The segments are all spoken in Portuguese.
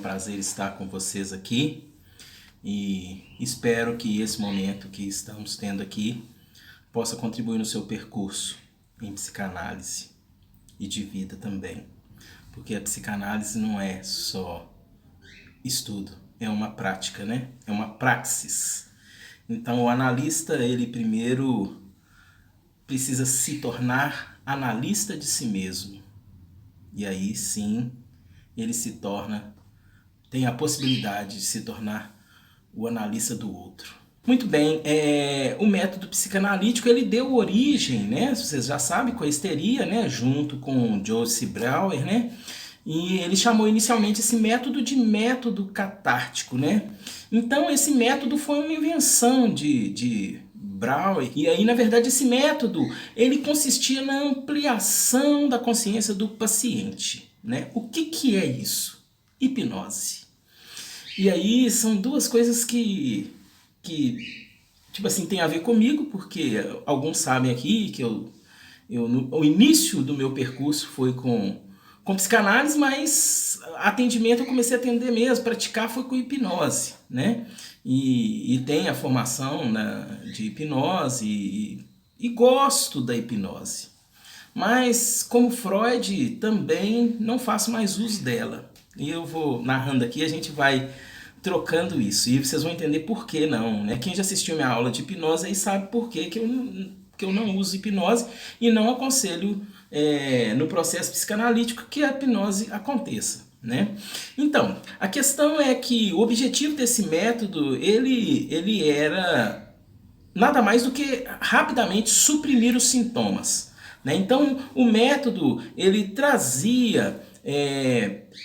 prazer estar com vocês aqui e espero que esse momento que estamos tendo aqui possa contribuir no seu percurso em psicanálise e de vida também. Porque a psicanálise não é só estudo, é uma prática, né? É uma praxis. Então o analista, ele primeiro precisa se tornar analista de si mesmo. E aí sim, ele tem a possibilidade de se tornar o analista do outro. Muito bem, o método psicanalítico ele deu origem, né? Vocês já sabem, com a histeria, né? Junto com Joseph Brauer, né? E ele chamou inicialmente esse método de método catártico, né? Então esse método foi uma invenção de Brauer. E aí, na verdade, esse método ele consistia na ampliação da consciência do paciente, né? O que é isso? Hipnose. E aí são duas coisas que tipo assim, tem a ver comigo, porque alguns sabem aqui que o início do meu percurso foi com psicanálise, mas atendimento eu comecei a atender mesmo, praticar foi com hipnose, né? E tem a formação de hipnose e gosto da hipnose. Mas como Freud também não faço mais uso dela. E eu vou narrando aqui, a gente vai trocando isso. E vocês vão entender por que não, né? Quem já assistiu minha aula de hipnose aí sabe por que eu não uso hipnose e não aconselho no processo psicanalítico que a hipnose aconteça, né? Então, a questão é que o objetivo desse método, ele era nada mais do que rapidamente suprimir os sintomas, né? Então, o método, ele trazia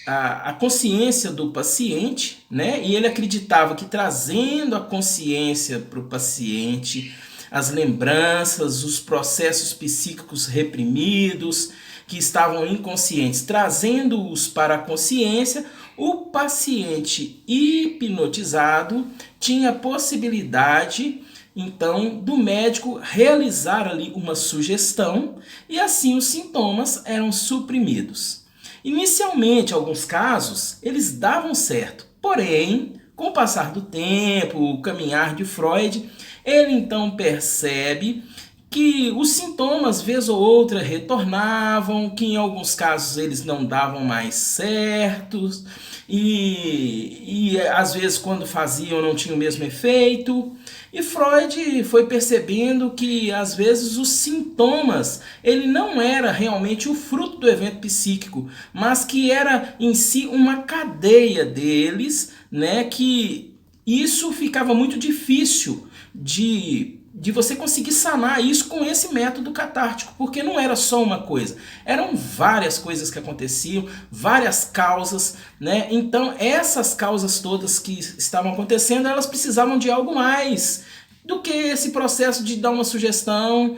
a consciência do paciente, né? E ele acreditava que trazendo a consciência para o paciente, as lembranças, os processos psíquicos reprimidos que estavam inconscientes, trazendo-os para a consciência, o paciente hipnotizado tinha a possibilidade, então, do médico realizar ali uma sugestão e assim os sintomas eram suprimidos. Inicialmente, alguns casos, eles davam certo, porém, com o passar do tempo, o caminhar de Freud, ele então percebe que os sintomas, vez ou outra, retornavam, que em alguns casos eles não davam mais certos, e às vezes quando faziam não tinha o mesmo efeito. E Freud foi percebendo que às vezes os sintomas ele não era realmente o fruto do evento psíquico, mas que era em si uma cadeia deles, né, que isso ficava muito difícil de você conseguir sanar isso com esse método catártico, porque não era só uma coisa, eram várias coisas que aconteciam, várias causas, né? Então essas causas todas que estavam acontecendo, elas precisavam de algo mais do que esse processo de dar uma sugestão,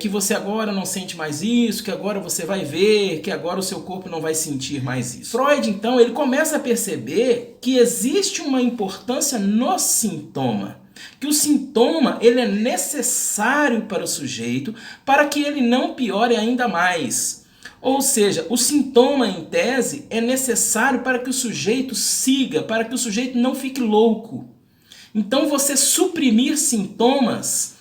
que você agora não sente mais isso, que agora você vai ver, que agora o seu corpo não vai sentir mais isso. Freud, então, ele começa a perceber que existe uma importância no sintoma, que o sintoma ele é necessário para o sujeito para que ele não piore ainda mais. Ou seja, o sintoma em tese é necessário para que o sujeito siga, para que o sujeito não fique louco. Então você suprimir sintomas,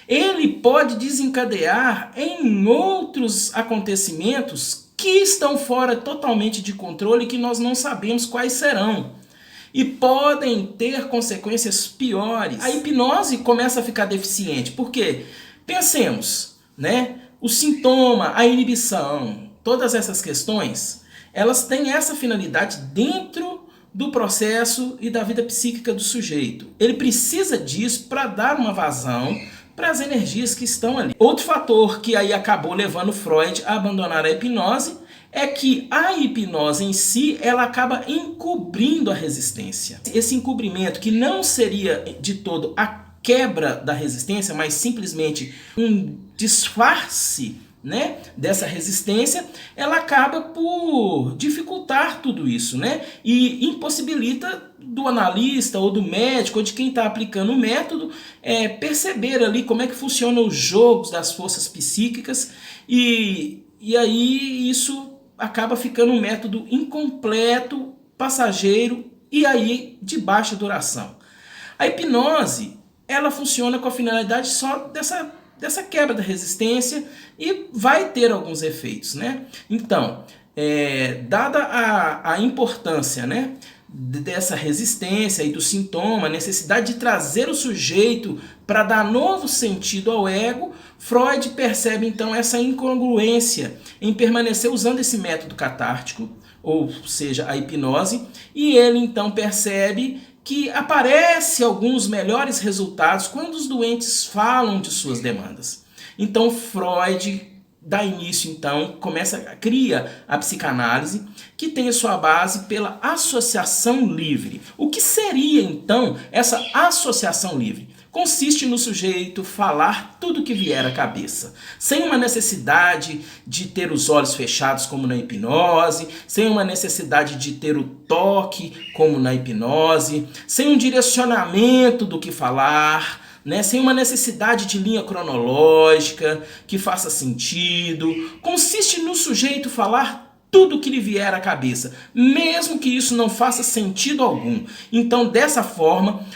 ele pode desencadear em outros acontecimentos que estão fora totalmente de controle e que nós não sabemos quais serão. E podem ter consequências piores. A hipnose começa a ficar deficiente. Por quê? Pensemos, né? O sintoma, a inibição, todas essas questões, elas têm essa finalidade dentro do processo e da vida psíquica do sujeito. Ele precisa disso para dar uma vazão para as energias que estão ali. Outro fator que aí acabou levando Freud a abandonar a hipnose é que a hipnose em si, ela acaba encobrindo a resistência. Esse encobrimento, que não seria de todo a quebra da resistência, mas simplesmente um disfarce, né, dessa resistência, ela acaba por dificultar tudo isso, né, e impossibilita do analista ou do médico ou de quem está aplicando o método perceber ali como é que funcionam os jogos das forças psíquicas e aí isso acaba ficando um método incompleto passageiro e aí de baixa duração. A hipnose, ela funciona com a finalidade só dessa quebra da resistência e vai ter alguns efeitos, né? Então, dada a importância, né, dessa resistência e do sintoma, a necessidade de trazer o sujeito para dar novo sentido ao ego, Freud percebe então essa incongruência em permanecer usando esse método catártico, ou seja, a hipnose, e ele então percebe que aparece alguns melhores resultados quando os doentes falam de suas demandas. Então Freud dá início então, cria a psicanálise, que tem a sua base pela associação livre. O que seria então essa associação livre? Consiste no sujeito falar tudo que vier à cabeça, sem uma necessidade de ter os olhos fechados como na hipnose, sem uma necessidade de ter o toque como na hipnose, sem um direcionamento do que falar, né? Sem uma necessidade de linha cronológica que faça sentido. Consiste no sujeito falar tudo que lhe vier à cabeça, mesmo que isso não faça sentido algum. Então, dessa forma,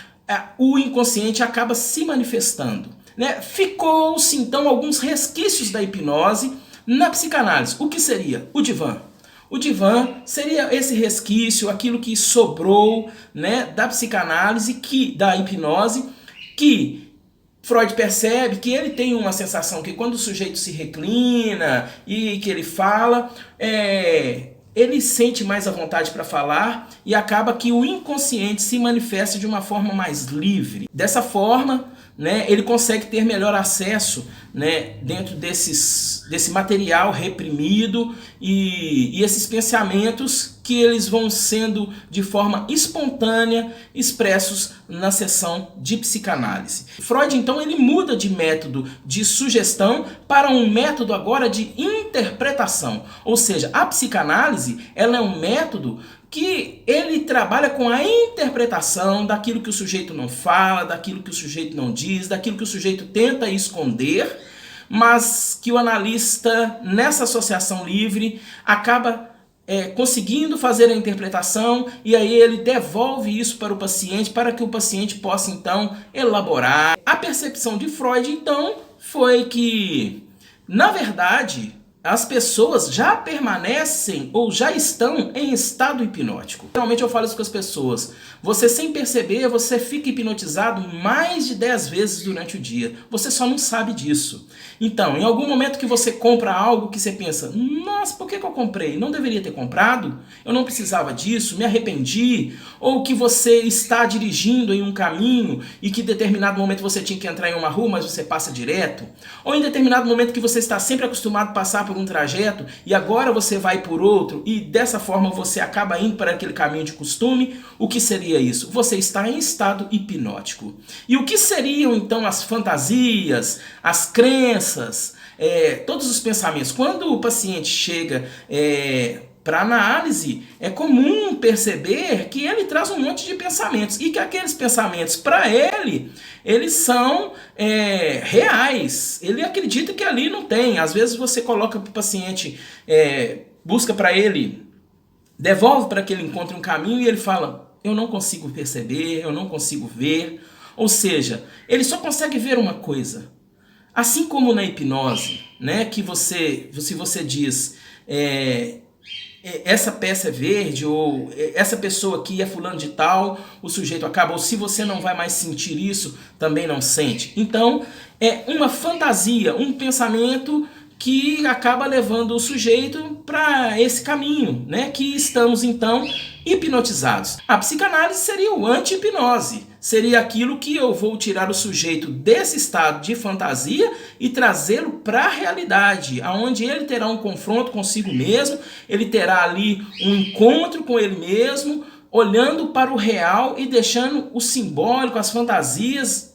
o inconsciente acaba se manifestando, né? Ficou-se então alguns resquícios da hipnose na psicanálise. O que seria? O divã. O divã seria esse resquício, aquilo que sobrou, né, da psicanálise, da hipnose, que Freud percebe que ele tem uma sensação que quando o sujeito se reclina e que ele fala, ele sente mais à vontade para falar e acaba que o inconsciente se manifesta de uma forma mais livre. Dessa forma, né, ele consegue ter melhor acesso, né, dentro desse material reprimido e esses pensamentos que eles vão sendo de forma espontânea expressos na sessão de psicanálise. Freud então ele muda de método de sugestão para um método agora de interpretação, ou seja, a psicanálise ela é um método que ele trabalha com a interpretação daquilo que o sujeito não fala, daquilo que o sujeito não diz, daquilo que o sujeito tenta esconder, mas que o analista, nessa associação livre, acaba conseguindo fazer a interpretação e aí ele devolve isso para o paciente, para que o paciente possa então elaborar. A percepção de Freud então foi que, na verdade, as pessoas já permanecem ou já estão em estado hipnótico. Geralmente eu falo isso com as pessoas. Você sem perceber, você fica hipnotizado mais de 10 vezes durante o dia. Você só não sabe disso. Então, em algum momento que você compra algo que você pensa, nossa, por que eu comprei? Não deveria ter comprado? Eu não precisava disso, me arrependi. Ou que você está dirigindo em um caminho e que em determinado momento você tinha que entrar em uma rua, mas você passa direto. Ou em determinado momento que você está sempre acostumado a passar por um trajeto e agora você vai por outro e dessa forma você acaba indo para aquele caminho de costume. O que seria isso? Você está em estado hipnótico. E o que seriam então as fantasias, as crenças, todos os pensamentos? Quando o paciente chega para análise, é comum perceber que ele traz um monte de pensamentos e que aqueles pensamentos, para ele, eles são reais. Ele acredita que ali não tem. Às vezes você coloca para o paciente, busca para ele, devolve para que ele encontre um caminho e ele fala, eu não consigo perceber, eu não consigo ver. Ou seja, ele só consegue ver uma coisa. Assim como na hipnose, né, que se você diz, essa peça é verde, ou essa pessoa aqui é fulano de tal, o sujeito acaba, ou se você não vai mais sentir isso, também não sente. Então, é uma fantasia, um pensamento que acaba levando o sujeito para esse caminho, né? Que estamos então hipnotizados. A psicanálise seria o anti-hipnose, seria aquilo que eu vou tirar o sujeito desse estado de fantasia e trazê-lo para a realidade, onde ele terá um confronto consigo mesmo, ele terá ali um encontro com ele mesmo, olhando para o real e deixando o simbólico, as fantasias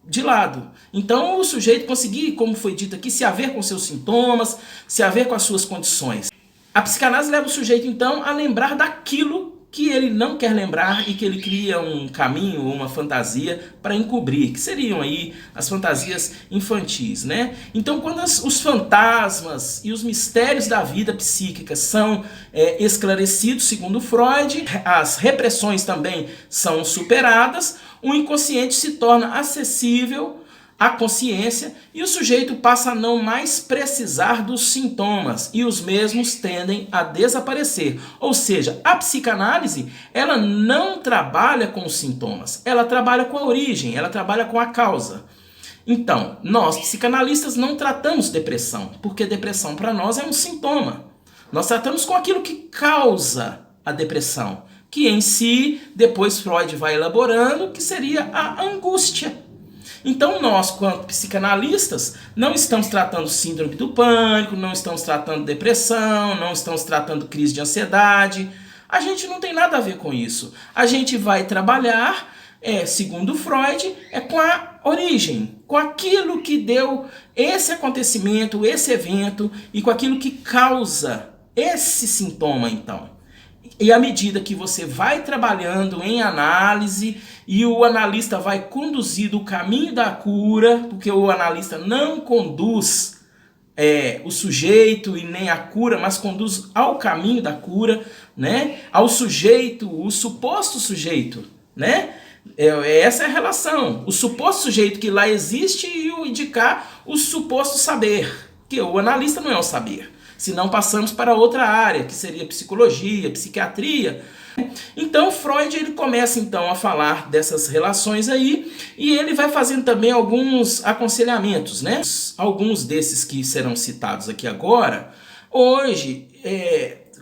de lado. Então o sujeito conseguir, como foi dito aqui, se haver com seus sintomas, se haver com as suas condições. A psicanálise leva o sujeito então a lembrar daquilo que ele não quer lembrar e que ele cria um caminho ou uma fantasia para encobrir, que seriam aí as fantasias infantis, né? Então, quando os fantasmas e os mistérios da vida psíquica são esclarecidos, segundo Freud, as repressões também são superadas, o inconsciente se torna acessível a consciência e o sujeito passa a não mais precisar dos sintomas e os mesmos tendem a desaparecer. Ou seja, a psicanálise, ela não trabalha com os sintomas, ela trabalha com a origem, ela trabalha com a causa. Então, nós psicanalistas não tratamos depressão, porque depressão para nós é um sintoma. Nós tratamos com aquilo que causa a depressão, que em si, depois Freud vai elaborando, que seria a angústia. Então nós, quanto psicanalistas, não estamos tratando síndrome do pânico, não estamos tratando depressão, não estamos tratando crise de ansiedade. A gente não tem nada a ver com isso. A gente vai trabalhar, segundo Freud, com a origem, com aquilo que deu esse acontecimento, esse evento e com aquilo que causa esse sintoma, então. E à medida que você vai trabalhando em análise e o analista vai conduzir o caminho da cura, porque o analista não conduz o sujeito e nem a cura, mas conduz ao caminho da cura, né? Ao sujeito, o suposto sujeito, né? Essa é a relação. O suposto sujeito que lá existe e o indicar o suposto saber, que o analista não é o saber. Se não passamos para outra área, que seria psicologia, psiquiatria. Então Freud ele começa então a falar dessas relações aí e ele vai fazendo também alguns aconselhamentos, né? Alguns desses que serão citados aqui agora, hoje,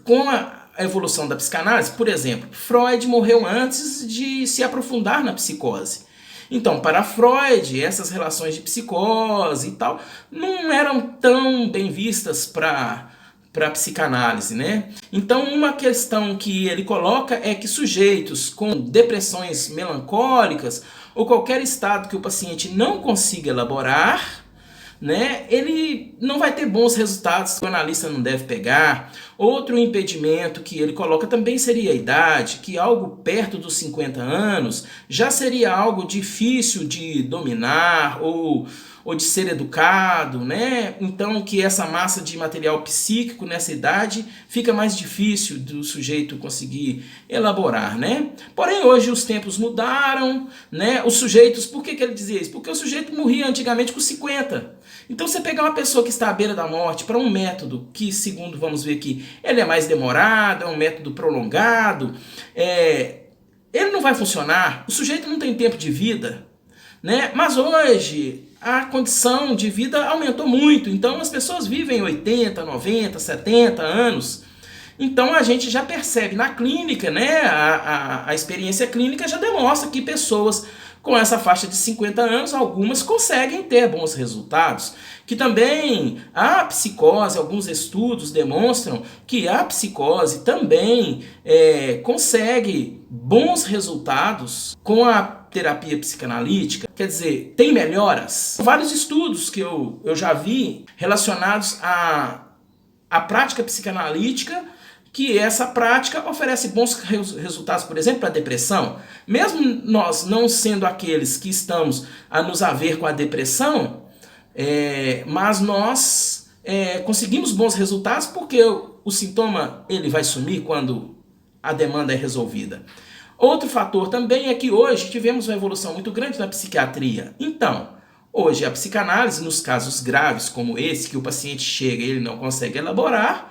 com a evolução da psicanálise, por exemplo, Freud morreu antes de se aprofundar na psicose. Então, para Freud, essas relações de psicose e tal não eram tão bem vistas para a psicanálise, né? Então, uma questão que ele coloca é que sujeitos com depressões melancólicas ou qualquer estado que o paciente não consiga elaborar, né, ele não vai ter bons resultados, o analista não deve pegar. Outro impedimento que ele coloca também seria a idade, que algo perto dos 50 anos já seria algo difícil de dominar ou de ser educado, né? Então que essa massa de material psíquico nessa idade fica mais difícil do sujeito conseguir elaborar, né? Porém hoje os tempos mudaram, né? Os sujeitos, por que ele dizia isso? Porque o sujeito morria antigamente com 50. Então você pegar uma pessoa que está à beira da morte para um método que, segundo vamos ver aqui, ele é mais demorado, é um método prolongado, ele não vai funcionar, o sujeito não tem tempo de vida, né? Mas hoje a condição de vida aumentou muito, então as pessoas vivem 80, 90, 70 anos. Então a gente já percebe na clínica, né? A experiência clínica já demonstra que pessoas com essa faixa de 50 anos, algumas conseguem ter bons resultados. Que também a psicose, alguns estudos demonstram que a psicose também consegue bons resultados com a terapia psicanalítica. Quer dizer, tem melhoras. Vários estudos que eu já vi relacionados à prática psicanalítica, que essa prática oferece bons resultados, por exemplo, para a depressão. Mesmo nós não sendo aqueles que estamos a nos haver com a depressão, mas nós conseguimos bons resultados porque o sintoma ele vai sumir quando a demanda é resolvida. Outro fator também é que hoje tivemos uma evolução muito grande na psiquiatria. Então, hoje a psicanálise, nos casos graves como esse, que o paciente chega e ele não consegue elaborar,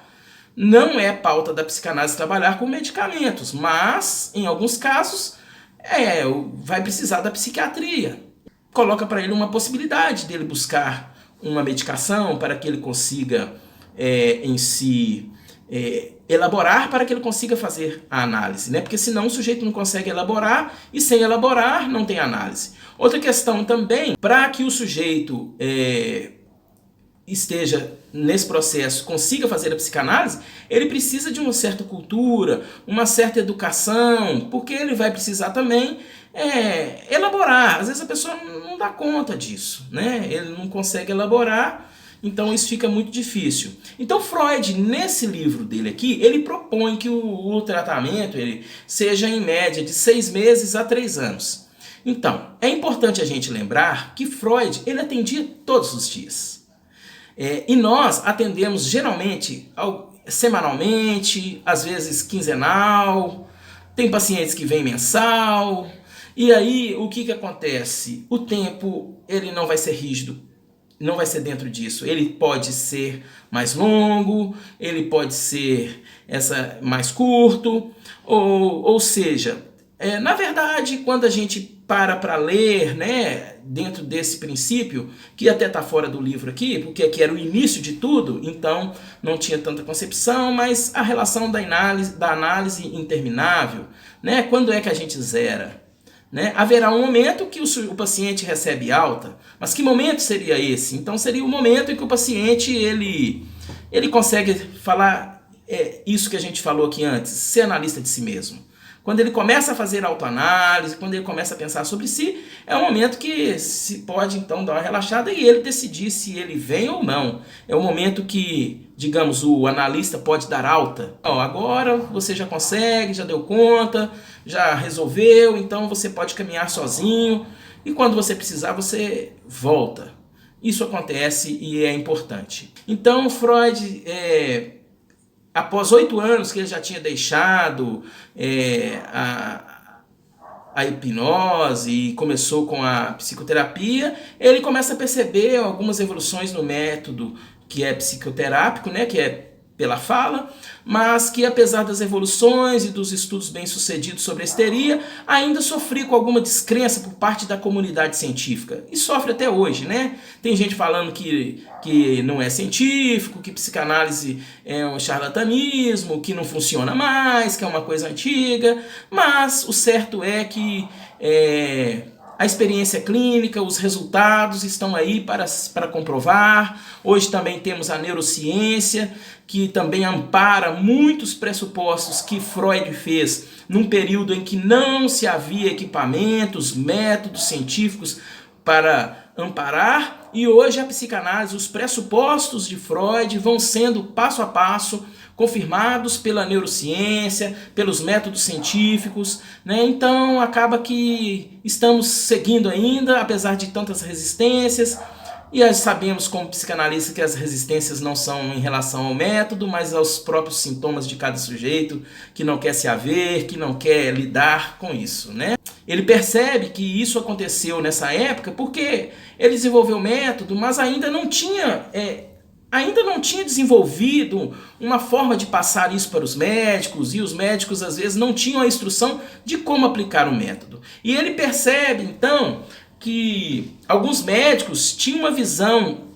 não é pauta da psicanálise trabalhar com medicamentos, mas, em alguns casos, vai precisar da psiquiatria. Coloca para ele uma possibilidade dele buscar uma medicação para que ele consiga, em si, elaborar para que ele consiga fazer a análise, né? Porque senão o sujeito não consegue elaborar e sem elaborar não tem análise. Outra questão também, para que o sujeito esteja nesse processo, consiga fazer a psicanálise, ele precisa de uma certa cultura, uma certa educação, porque ele vai precisar também elaborar. Às vezes a pessoa não dá conta disso, né? Ele não consegue elaborar Então isso fica muito difícil. Então Freud, nesse livro dele aqui, ele propõe que o tratamento ele seja em média de 6 meses a 3 anos. Então, é importante a gente lembrar que Freud ele atendia todos os dias. E nós atendemos geralmente semanalmente, às vezes quinzenal, tem pacientes que vêm mensal. E aí o que acontece? O tempo ele não vai ser rígido, não vai ser dentro disso. Ele pode ser mais longo, ele pode ser mais curto, ou seja, na verdade, quando a gente para ler, né, dentro desse princípio, que até está fora do livro aqui, porque aqui era o início de tudo, então não tinha tanta concepção, mas a relação da análise interminável, né, quando é que a gente zera? Né? Haverá um momento que o paciente recebe alta, mas que momento seria esse? Então seria o momento em que o paciente ele consegue falar isso que a gente falou aqui antes, ser analista de si mesmo. Quando ele começa a fazer autoanálise, quando ele começa a pensar sobre si, é um momento que se pode então dar uma relaxada e ele decidir se ele vem ou não. É o momento que, digamos, o analista pode dar alta. Agora você já consegue, já deu conta, já resolveu, então você pode caminhar sozinho e quando você precisar você volta. Isso acontece e é importante. Então Freud, após 8 anos que ele já tinha deixado a hipnose e começou com a psicoterapia, ele começa a perceber algumas evoluções no método que é psicoterápico, né, que é pela fala, mas que apesar das evoluções e dos estudos bem-sucedidos sobre a histeria, ainda sofria com alguma descrença por parte da comunidade científica. E sofre até hoje, né? Tem gente falando que não é científico, que psicanálise é um charlatanismo, que não funciona mais, que é uma coisa antiga, mas o certo é que a experiência clínica, os resultados estão aí para comprovar. Hoje também temos a neurociência, que também ampara muitos pressupostos que Freud fez num período em que não se havia equipamentos, métodos científicos para amparar. E hoje a psicanálise, os pressupostos de Freud vão sendo passo a passo confirmados pela neurociência, pelos métodos científicos, né? Então acaba que estamos seguindo ainda, apesar de tantas resistências, e sabemos como psicanalista que as resistências não são em relação ao método, mas aos próprios sintomas de cada sujeito, que não quer se haver, que não quer lidar com isso, né? Ele percebe que isso aconteceu nessa época porque ele desenvolveu o método, mas ainda não tinha desenvolvido uma forma de passar isso para os médicos, e os médicos às vezes não tinham a instrução de como aplicar o método. E ele percebe então que alguns médicos tinham uma visão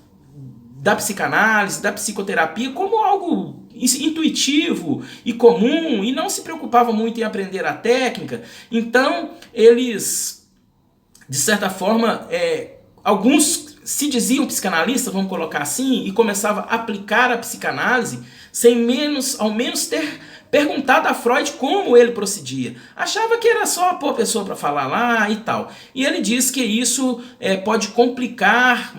da psicanálise, da psicoterapia como algo intuitivo e comum e não se preocupavam muito em aprender a técnica. Então eles, de certa forma, alguns se diziam psicanalistas, vamos colocar assim, e começavam a aplicar a psicanálise sem ao menos ter perguntado a Freud como ele procedia. Achava que era só pôr a pessoa para falar lá e tal. E ele diz que isso pode complicar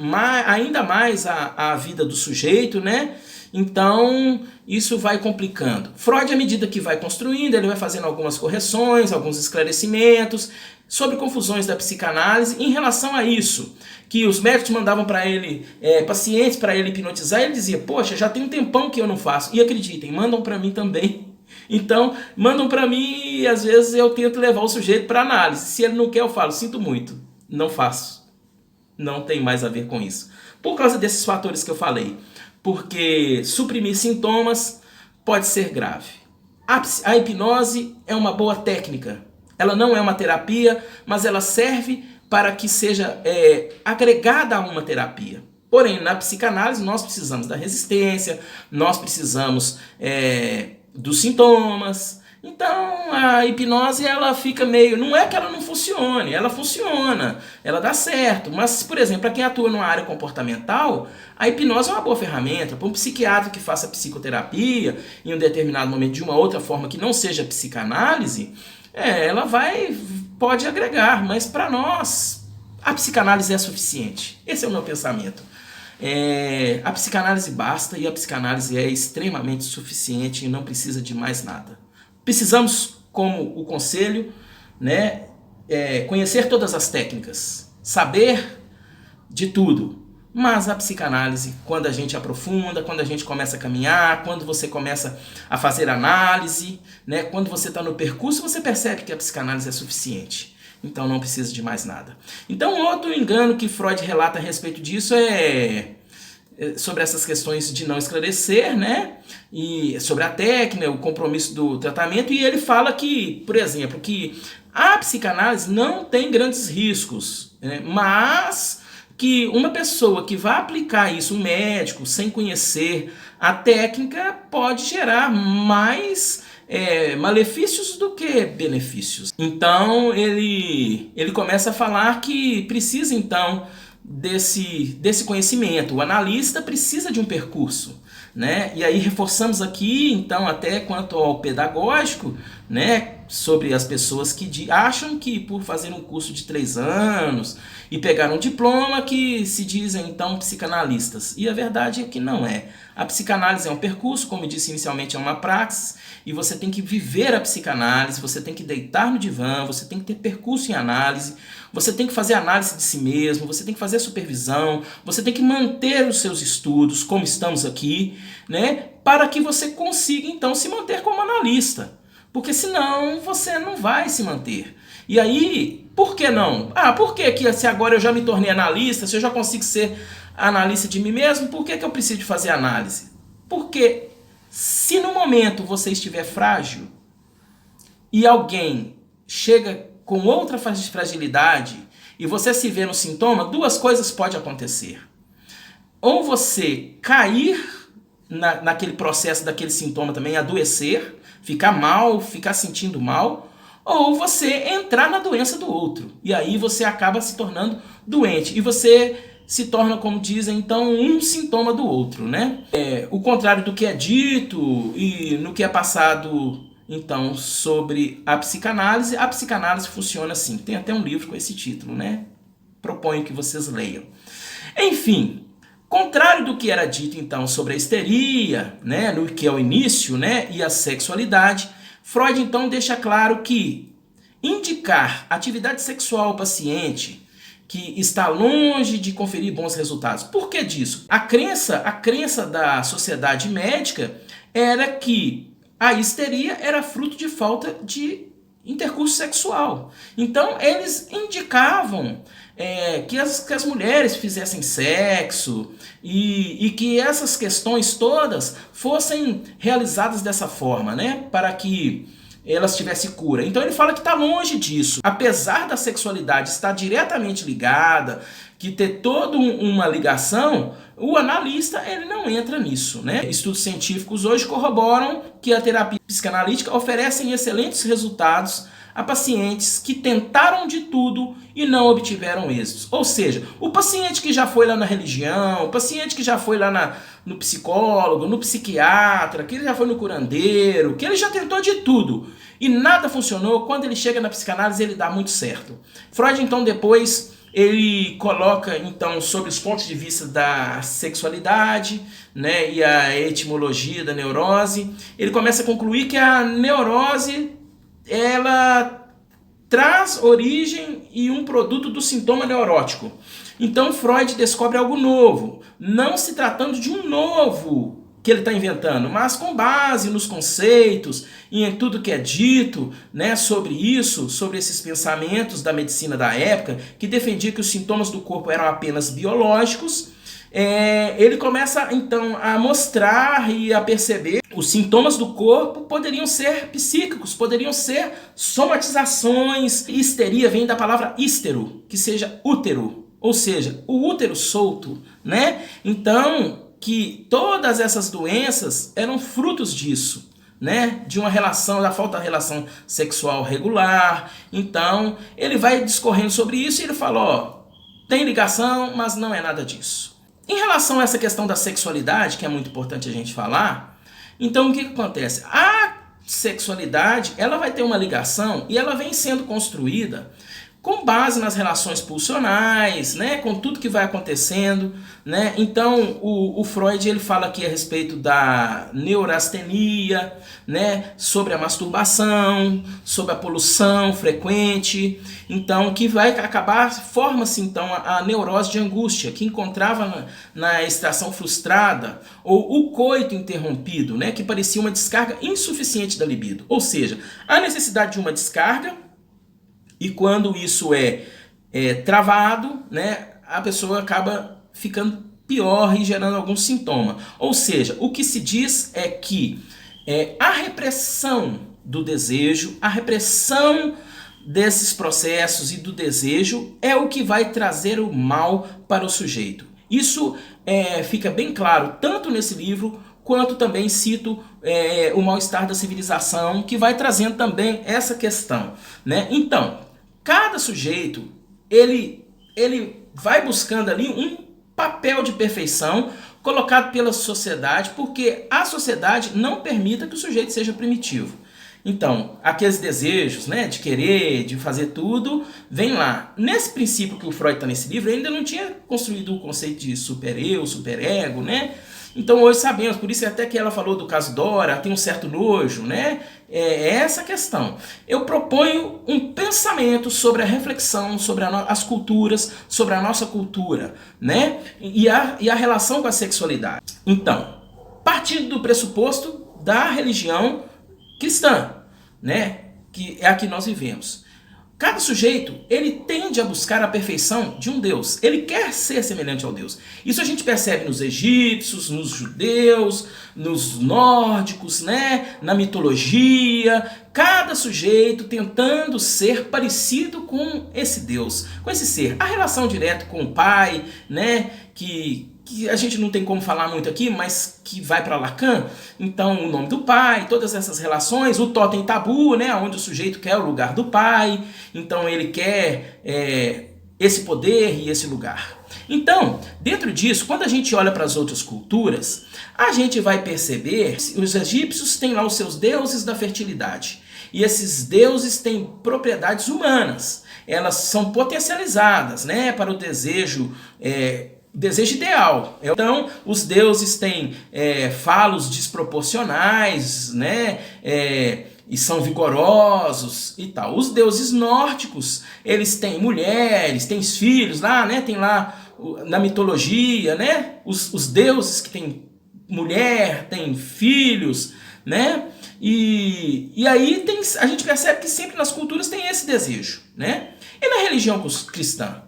ainda mais a vida do sujeito, né? Então, isso vai complicando. Freud, à medida que vai construindo, ele vai fazendo algumas correções, alguns esclarecimentos sobre confusões da psicanálise em relação a isso. Que os médicos mandavam para ele pacientes para ele hipnotizar, e ele dizia, poxa, já tem um tempão que eu não faço. E acreditem, mandam para mim também. Então, mandam para mim e às vezes eu tento levar o sujeito para análise. Se ele não quer, eu falo, sinto muito, não faço. Não tem mais a ver com isso. Por causa desses fatores que eu falei. Porque suprimir sintomas pode ser grave. A hipnose é uma boa técnica. Ela não é uma terapia, mas ela serve para que seja agregada a uma terapia. Porém, na psicanálise nós precisamos da resistência, nós precisamos dos sintomas. Então a hipnose ela fica meio... Não é que ela não funcione, ela funciona, ela dá certo. Mas, por exemplo, para quem atua numa área comportamental, a hipnose é uma boa ferramenta. Para um psiquiatra que faça psicoterapia em um determinado momento de uma outra forma que não seja psicanálise, ela pode agregar, mas para nós a psicanálise é suficiente. Esse é o meu pensamento. A psicanálise basta e a psicanálise é extremamente suficiente e não precisa de mais nada. Precisamos, como o conselho, né, conhecer todas as técnicas, saber de tudo. Mas a psicanálise, quando a gente aprofunda, quando a gente começa a caminhar, quando você começa a fazer análise, né, quando você está no percurso, você percebe que a psicanálise é suficiente. Então não precisa de mais nada. Então outro engano que Freud relata a respeito disso é sobre essas questões de não esclarecer, né? E sobre a técnica, o compromisso do tratamento, e ele fala que, por exemplo, que a psicanálise não tem grandes riscos, né? Mas que uma pessoa que vai aplicar isso, um médico, sem conhecer a técnica, pode gerar mais malefícios do que benefícios. Então ele começa a falar que precisa então desse conhecimento. O analista precisa de um percurso, né? E aí reforçamos aqui, então, até quanto ao pedagógico, né? Sobre as pessoas que acham que por fazer um curso de 3 anos e pegar um diploma que se dizem, então, psicanalistas. E a verdade é que não é. A psicanálise é um percurso, como eu disse inicialmente, é uma praxis, e você tem que viver a psicanálise, você tem que deitar no divã, você tem que ter percurso em análise, você tem que fazer análise de si mesmo, você tem que fazer supervisão, você tem que manter os seus estudos, como estamos aqui, né, para que você consiga então se manter como analista, porque senão você não vai se manter. E aí, por que não? Por que se agora eu já me tornei analista, se eu já consigo ser analista de mim mesmo, por que eu preciso de fazer análise? Porque se no momento você estiver frágil e alguém chega com outra fragilidade e você se vê no sintoma, 2 coisas podem acontecer. Ou você cair naquele processo daquele sintoma também, adoecer, ficar mal, ficar sentindo mal, ou você entrar na doença do outro. E aí você acaba se tornando doente. E você se torna, como dizem, então, um sintoma do outro, né? O contrário do que é dito e no que é passado, então, sobre a psicanálise funciona assim. Tem até um livro com esse título, né? Proponho que vocês leiam. Enfim, contrário do que era dito, então, sobre a histeria, né? No que é o início, né? E a sexualidade, Freud, então, deixa claro que indicar atividade sexual ao paciente que está longe de conferir bons resultados. Por que disso? A crença da sociedade médica era que a histeria era fruto de falta de intercurso sexual. Então eles indicavam que as mulheres fizessem sexo e que essas questões todas fossem realizadas dessa forma, né? Para que elas tivessem cura. Então ele fala que está longe disso. Apesar da sexualidade estar diretamente ligada, que ter toda uma ligação, o analista ele não entra nisso, né? Estudos científicos hoje corroboram que a terapia psicanalítica oferece excelentes resultados a pacientes que tentaram de tudo e não obtiveram êxitos. Ou seja, o paciente que já foi lá na religião, o paciente que já foi lá no psicólogo, no psiquiatra, que ele já foi no curandeiro, que ele já tentou de tudo e nada funcionou, quando ele chega na psicanálise ele dá muito certo. Freud, então, depois ele coloca, então, sobre os pontos de vista da sexualidade, né, e a etimologia da neurose, ele começa a concluir que a neurose ela traz origem e um produto do sintoma neurótico. Então Freud descobre algo novo, não se tratando de um novo que ele está inventando, mas com base nos conceitos e em tudo que é dito, né, sobre isso, sobre esses pensamentos da medicina da época, que defendia que os sintomas do corpo eram apenas biológicos. Ele começa então a mostrar e a perceber os sintomas do corpo poderiam ser psíquicos, poderiam ser somatizações. Histeria vem da palavra hístero, que seja útero, ou seja, o útero solto, né? Então, que todas essas doenças eram frutos disso, né? De uma relação, da falta de relação sexual regular. Então, ele vai discorrendo sobre isso e ele fala, tem ligação, mas não é nada disso. Em relação a essa questão da sexualidade, que é muito importante a gente falar, então o que acontece? A sexualidade ela vai ter uma ligação e ela vem sendo construída com base nas relações pulsionais, né, com tudo que vai acontecendo, né? Então o Freud ele fala aqui a respeito da neurastenia, né, sobre a masturbação, sobre a poluição frequente, então que vai acabar, forma-se então a neurose de angústia, que encontrava na extração frustrada ou o coito interrompido, né, que parecia uma descarga insuficiente da libido, ou seja, a necessidade de uma descarga. E quando isso é travado, né, a pessoa acaba ficando pior e gerando algum sintoma. Ou seja, o que se diz é que a repressão do desejo, a repressão desses processos e do desejo é o que vai trazer o mal para o sujeito. Isso fica bem claro tanto nesse livro quanto também cito o mal-estar da civilização, que vai trazendo também essa questão, né? Então, cada sujeito, ele vai buscando ali um papel de perfeição colocado pela sociedade, porque a sociedade não permite que o sujeito seja primitivo. Então, aqueles desejos, né, de querer, de fazer tudo, vem lá. Nesse princípio que o Freud está nesse livro, ainda não tinha construído o conceito de super-eu, super-ego, né? Então hoje sabemos, por isso até que ela falou do caso Dora, tem um certo nojo, né? É essa a questão. Eu proponho um pensamento sobre a reflexão, sobre as culturas, sobre a nossa cultura, né? E a relação com a sexualidade. Então, partindo do pressuposto da religião cristã, né? Que é a que nós vivemos. Cada sujeito, ele tende a buscar a perfeição de um Deus. Ele quer ser semelhante ao Deus. Isso a gente percebe nos egípcios, nos judeus, nos nórdicos, né? Na mitologia. Cada sujeito tentando ser parecido com esse Deus, com esse ser. A relação direta com o Pai, né? Que a gente não tem como falar muito aqui, mas que vai para Lacan. Então, o nome do pai, todas essas relações, o totem tabu, né, onde o sujeito quer o lugar do pai, então ele quer esse poder e esse lugar. Então, dentro disso, quando a gente olha para as outras culturas, a gente vai perceber que os egípcios têm lá os seus deuses da fertilidade. E esses deuses têm propriedades humanas. Elas são potencializadas, né, para o desejo ideal. Então, os deuses têm falos desproporcionais, né? E são vigorosos e tal. Os deuses nórdicos, eles têm mulheres, têm filhos lá, né? Tem lá na mitologia, né? Os deuses que têm mulher, têm filhos, né? E aí a gente percebe que sempre nas culturas tem esse desejo, né? E na religião cristã?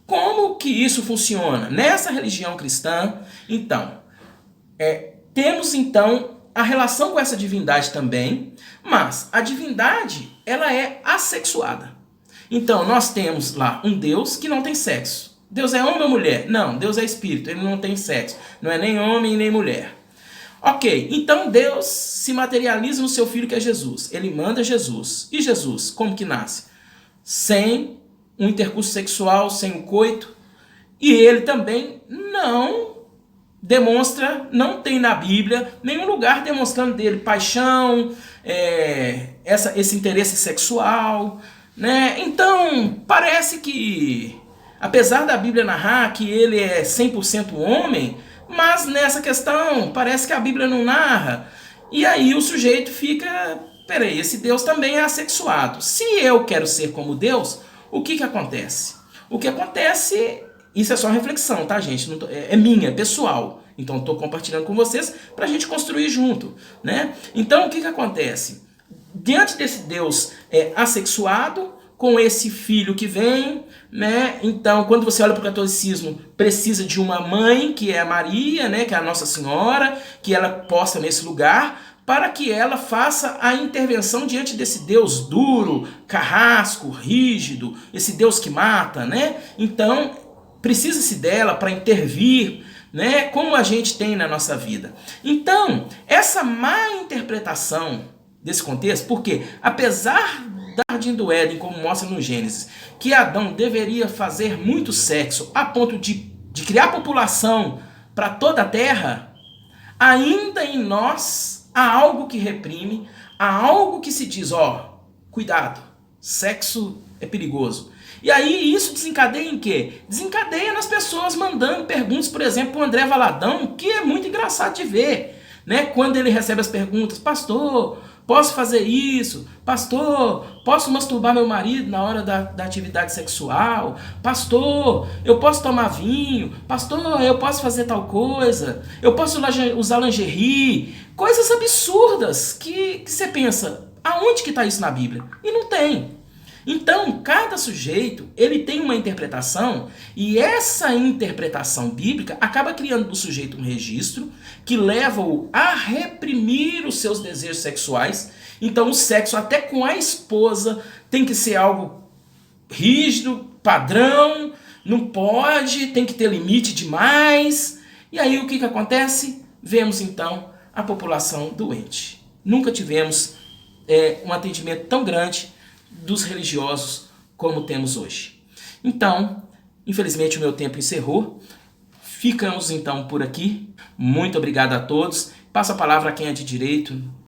Como que isso funciona? Nessa religião cristã, então, temos então a relação com essa divindade também, mas a divindade, ela é assexuada. Então, nós temos lá um Deus que não tem sexo. Deus é homem ou mulher? Não, Deus é espírito, ele não tem sexo. Não é nem homem nem mulher. Ok, então Deus se materializa no seu Filho que é Jesus. Ele manda Jesus. E Jesus, como que nasce? Sem um intercurso sexual, sem o coito. E ele também não demonstra, não tem na Bíblia nenhum lugar demonstrando dele paixão, esse interesse sexual, né? Então, parece que, apesar da Bíblia narrar que ele é 100% homem, mas nessa questão parece que a Bíblia não narra. E aí o sujeito fica, peraí, esse Deus também é assexuado. Se eu quero ser como Deus, o que acontece? O que acontece, isso é só reflexão, tá, gente? Não é minha, é pessoal. Então, estou compartilhando com vocês para a gente construir junto, né? Então, o que acontece? Diante desse Deus assexuado, com esse filho que vem, né? Então, quando você olha para o catolicismo, precisa de uma mãe, que é a Maria, né? Que é a Nossa Senhora, que ela possa nesse lugar, para que ela faça a intervenção diante desse Deus duro, carrasco, rígido, esse Deus que mata, né? Então, precisa-se dela para intervir, né? Como a gente tem na nossa vida. Então, essa má interpretação desse contexto, porque apesar da Jardim do Éden, como mostra no Gênesis, que Adão deveria fazer muito sexo a ponto de criar população para toda a terra, ainda em nós há algo que reprime, há algo que se diz, cuidado, Sexo é perigoso. E aí isso desencadeia em quê? Desencadeia nas pessoas mandando perguntas, por exemplo, o André Valadão, que é muito engraçado de ver, né? Quando ele recebe as perguntas, pastor, posso fazer isso? Pastor, posso masturbar meu marido na hora da atividade sexual? Pastor, eu posso tomar vinho? Pastor, eu posso fazer tal coisa? Eu posso usar lingerie? Coisas absurdas que você pensa, aonde que está isso na Bíblia? E não tem. Então, cada sujeito, ele tem uma interpretação e essa interpretação bíblica acaba criando no sujeito um registro que leva-o a reprimir os seus desejos sexuais. Então, o sexo até com a esposa tem que ser algo rígido, padrão, não pode, tem que ter limite demais. E aí o que acontece? Vemos então a população doente. Nunca tivemos um atendimento tão grande dos religiosos como temos hoje. Então, infelizmente o meu tempo encerrou. Ficamos então por aqui. Muito obrigado a todos. Passo a palavra a quem é de direito.